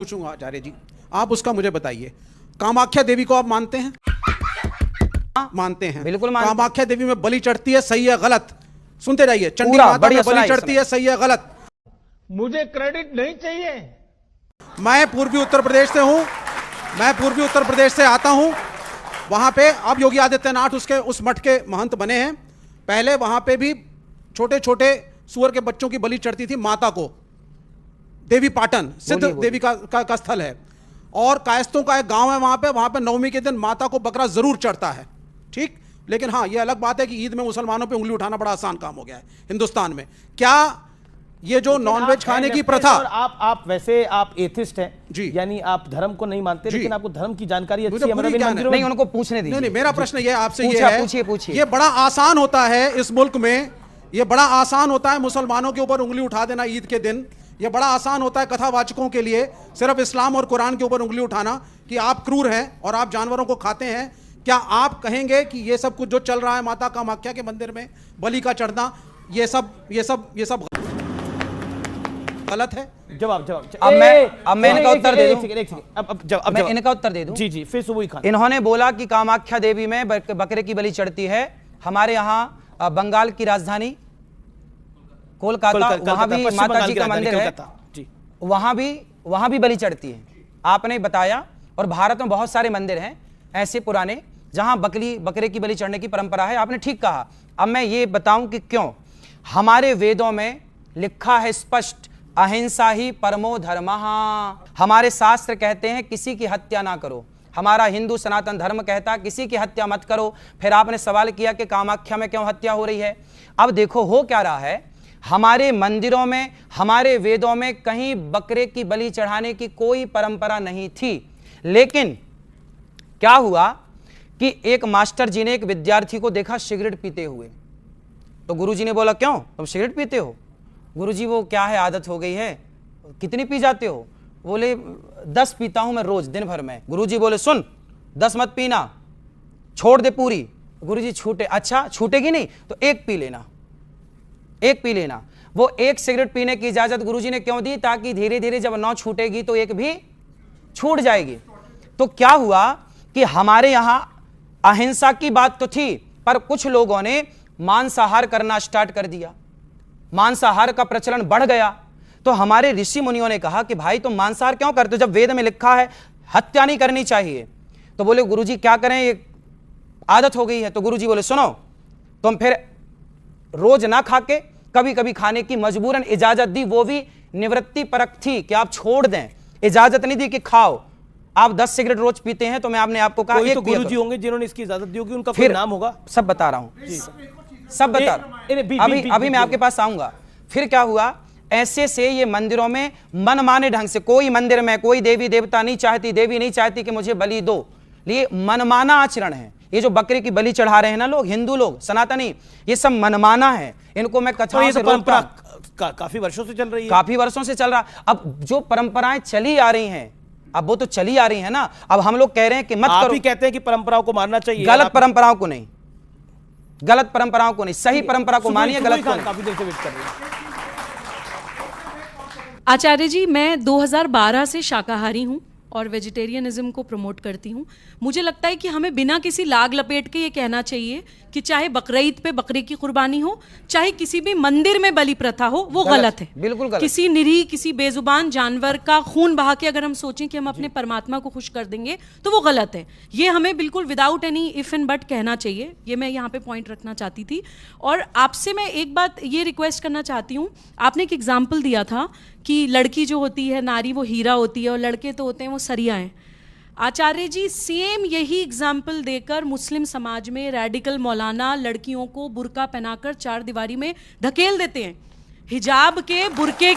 पूछूंगा आचार्य जी, आप उसका मुझे बताइए। कामाख्या देवी को आप मानते हैं? मानते हैं, बिल्कुल मानते हैं। कामाख्या देवी में बलि चढ़ती है, सही है गलत? सुनते जाइए। चंडी माता में बलि चढ़ती है, सही है गलत? मुझे क्रेडिट नहीं चाहिए। मैं पूर्वी उत्तर प्रदेश से हूं, मैं पूर्वी उत्तर प्रदेश से आता हूं। वहां पे अब योगी आदित्यनाथ उसके उस मठ के महंत बने हैं। पहले वहां पे भी छोटे छोटे सुअर के बच्चों की बलि चढ़ती थी माता को। देवी पाटन सिद्ध देवी का स्थल है, और कायस्तों का एक गांव है वहां पे नवमी के दिन माता को बकरा जरूर चढ़ता है, ठीक। लेकिन हाँ, ये अलग बात है कि ईद में मुसलमानों पे उंगली उठाना बड़ा आसान काम हो गया है हिंदुस्तान में। क्या ये जो नॉनवेज खाने की प्रथा, आप वैसे आप एथिस्ट हैं जी, यानी आप धर्म को नहीं मानते, लेकिन आपको धर्म की जानकारी अच्छी है। नहीं, उनको पूछने दीजिए। नहीं, मेरा प्रश्न ये आपसे ये है, पूछिए। ये बड़ा आसान होता है इस मुल्क में, ये बड़ा आसान होता है मुसलमानों के ऊपर उंगली उठा देना ईद के दिन। ये बड़ा आसान होता है कथावाचकों के लिए सिर्फ इस्लाम और कुरान के ऊपर उंगली उठाना कि आप क्रूर हैं और आप जानवरों को खाते हैं। क्या आप कहेंगे कि ये सब कुछ जो चल रहा है माता कामाख्या के मंदिर में बलि का चढ़ना, ये सब गलत है? जवाब अब मैं इनका उत्तर दे दूं। अब मैं इनका उत्तर दे दूं। जी फिर सुबह खान इन्होंने बोला कि कामाख्या देवी में बकरे की बलि चढ़ती है। हमारे यहाँ बंगाल की राजधानी कोलकाता, वहां भी माता जी का मंदिर है, वहां भी बलि चढ़ती है, आपने बताया। और भारत में बहुत सारे मंदिर हैं ऐसे पुराने जहां बकरे की बलि चढ़ने की परंपरा है, आपने ठीक कहा। अब मैं ये बताऊं कि क्यों। हमारे वेदों में लिखा है स्पष्ट, अहिंसा ही परमो धर्मः। हमारे शास्त्र कहते हैं किसी की हत्या ना करो। हमारा हिंदू सनातन धर्म कहता है किसी की हत्या मत करो। फिर आपने सवाल किया कि कामाख्या में क्यों हत्या हो रही है। अब देखो हो क्या रहा है, हमारे मंदिरों में, हमारे वेदों में कहीं बकरे की बलि चढ़ाने की कोई परंपरा नहीं थी। लेकिन क्या हुआ कि एक मास्टर जी ने एक विद्यार्थी को देखा सिगरेट पीते हुए, तो गुरुजी ने बोला क्यों तुम सिगरेट पीते हो? गुरुजी वो क्या है, आदत हो गई है। कितनी पी जाते हो? बोले 10 पीता हूं मैं रोज दिन भर में। गुरुजी बोले सुन 10 मत पीना, छोड़ दे पूरी। गुरुजी छूटे, अच्छा छूटेगी नहीं तो एक पी लेना, एक पी लेना। वो एक सिगरेट पीने की इजाजत गुरुजी ने क्यों दी? ताकि धीरे धीरे जब 9 छूटेगी तो एक भी छूट जाएगी। तो क्या हुआ कि हमारे यहां अहिंसा की बात तो थी, पर कुछ लोगों ने मांसाहार करना स्टार्ट कर दिया, मांसाहार का प्रचलन बढ़ गया। तो हमारे ऋषि मुनियों ने कहा कि भाई तुम मांसाहार क्यों करते हो जब वेद में लिखा है हत्या नहीं करनी चाहिए? तो बोले गुरुजी क्या करें, ये आदत हो गई है। तो गुरुजी बोले सुनो, तुम फिर रोज ना खा के कभी कभी खाने की मजबूरन इजाजत दी, वो भी निवृत्ति परक थी कि आप छोड़ दें, इजाजत नहीं दी कि खाओ। आप 10 सिगरेट रोज पीते हैं तो मैं आपने आपको कहा एक तो गुरुजी होंगे जिन्होंने इसकी इजाजत दी होगी, उनका कोई नाम होगा? सब बता रहा हूं, सब बता अभी मैं आपके पास आऊंगा। फिर क्या हुआ, ऐसे से ये मंदिरों में मनमाने ढंग से, कोई मंदिर में कोई देवी देवता नहीं चाहती, देवी नहीं चाहती कि मुझे बलि दो, ये मनमाना आचरण है। ये जो बकरे की बलि चढ़ा रहे हैं ना लोग, हिंदू लोग, सनातनी, ये सब मनमाना है। इनको मैं कथाओं से परंपरा काफी वर्षों से चल रही है, काफी वर्षों से चल रहा। अब जो परंपराएं चली आ रही हैं, अब वो तो चली आ रही है ना। अब हम लोग कह रहे हैं कि मत करो। आप ही कहते हैं कि परंपराओं को मानना चाहिए। गलत परंपराओं को नहीं, गलत परंपराओं को नहीं, सही परंपरा को मानिए, गलत को नहीं। काफी देर से वेट कर रहे हैं। आचार्य जी, मैं 2012 से शाकाहारी हूं और वेजिटेरियनिज्म को प्रमोट करती हूं। मुझे लगता है कि हमें बिना किसी लाग लपेट के ये कहना चाहिए कि चाहे बकरीद पे बकरे की कुर्बानी हो, चाहे किसी भी मंदिर में बलि प्रथा हो, वो गलत है, बिल्कुल गलत। किसी निरीह, किसी बेजुबान जानवर का खून बहा के अगर हम सोचें कि हम अपने परमात्मा को खुश कर देंगे तो वो गलत है। ये हमें बिल्कुल without any if and but कहना चाहिए। ये मैं यहाँ पे पॉइंट रखना चाहती थी। और आपसे मैं एक बात ये रिक्वेस्ट करना चाहती हूँ, आपने एक एग्जाम्पल दिया था कि लड़की जो होती है, नारी, वो हीरा होती है और लड़के तो होते हैं वो सरिया हैं। आचार्य जी, सेम यही एग्जाम्पल देकर मुस्लिम समाज में रैडिकल मौलाना लड़कियों को बुर्का पहनाकर 4 दीवारी में धकेल देते हैं। हिजाब के, बुर्के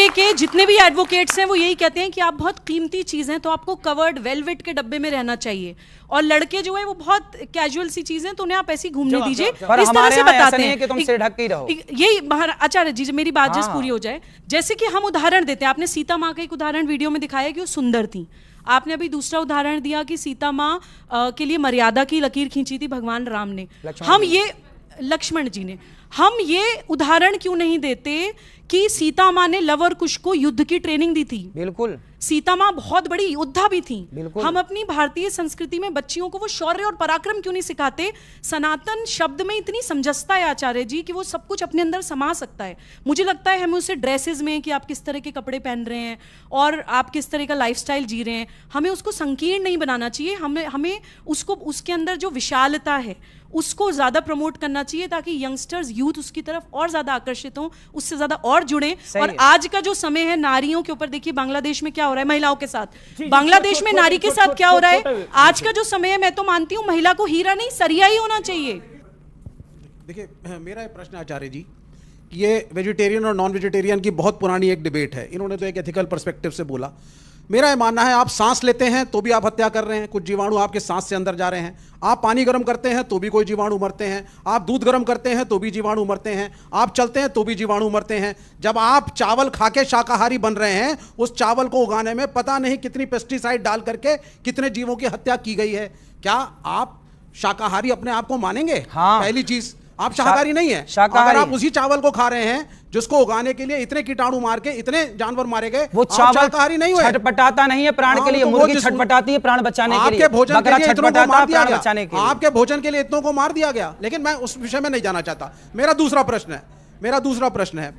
के जितने भी एडवोकेट्स हैं वो यही कहते हैं कि आप बहुत कीमती चीज़ हैं तो आपको कवर्ड वेलवेट के डब्बे में रहना चाहिए, और लड़के जो है वो बहुत कैजुअल सी चीज़ हैं तो उन्हें आप ऐसी घूमने दीजिए। इस तरह से बताते हैं कि तुम सिर ढक के ही रहो। यही आचार्य जी, मेरी बात जिस पूरी हो जाए, जैसे कि हम उदाहरण देते हैं, आपने सीता माँ का एक उदाहरण वीडियो में दिखाया कि वो सुंदर थी। आपने अभी दूसरा उदाहरण दिया कि सीता माँ के लिए मर्यादा की लकीर खींची थी भगवान राम ने। हम ये लक्ष्मण जी ने, हम ये उदाहरण क्यों नहीं देते कि सीता माँ ने लव और कुश को युद्ध की ट्रेनिंग दी थी। बिल्कुल, सीता माँ बहुत बड़ी योद्धा भी थी। बिल्कुल। हम अपनी भारतीय संस्कृति में बच्चियों को वो शौर्य और पराक्रम क्यों नहीं सिखाते। सनातन शब्द में इतनी समझस्ता है आचार्य जी कि वो सब कुछ अपने अंदर समा सकता है। मुझे लगता है हमें उसे ड्रेसेस में कि आप किस तरह के कपड़े पहन रहे हैं और आप किस तरह का लाइफस्टाइल जी रहे हैं, हमें उसको संकीर्ण नहीं बनाना चाहिए। हमें उसको उसके अंदर जो विशालता है उसको ज्यादा प्रमोट करना चाहिए ताकि यंगस्टर्स यूथ उसकी तरफ और ज्यादा आकर्षित हों, उससे ज्यादा और जुड़ें। और आज का जो समय है नारियों के ऊपर, देखिए बांग्लादेश में क्या हो रहा है महिलाओं के साथ, बांग्लादेश में नारी के साथ क्या हो रहा है। आज का जो समय है, मैं तो मानती हूं महिला को हीरा नहीं सरिया ही होना चाहिए। देखिए मेरा एक प्रश्न आचार्य जी, ये वेजिटेरियन और नॉन वेजिटेरियन की बहुत पुरानी एक डिबेट है। इन्होंने तो एक एथिकल पर्सपेक्टिव से बोला। मेरा ये मानना है आप सांस लेते हैं तो भी आप हत्या कर रहे हैं, कुछ जीवाणु आपके सांस से अंदर जा रहे हैं। आप पानी गर्म करते हैं तो भी कोई जीवाणु मरते हैं। आप दूध गर्म करते हैं तो भी जीवाणु मरते हैं। आप चलते हैं तो भी जीवाणु मरते हैं। जब आप चावल खा के शाकाहारी बन रहे हैं, उस चावल को उगाने में पता नहीं कितनी पेस्टिसाइड डाल करके कितने जीवों की हत्या की गई है। क्या आप शाकाहारी अपने आप को मानेंगे? हाँ। पहली चीज, आप शाकाहारी नहीं है। शाकाहारी। अगर आप उसी चावल को खा रहे हैं जिसको उगाने के लिए इतने कीटाणु मार के इतने जानवर मारे गए, वो चावल शाकाहारी नहीं हुए। छटपटाता नहीं है प्राण के लिए, तो मुर्गी छटपटाती है प्राण बचाने के लिए, आपके भोजन के लिए इतनों को मार दिया प्राण बचाने के गया। लिए। आपके भोजन के लिए इतनों को मार दिया गया। लेकिन मैं उस विषय में नहीं जाना चाहता। मेरा दूसरा प्रश्न है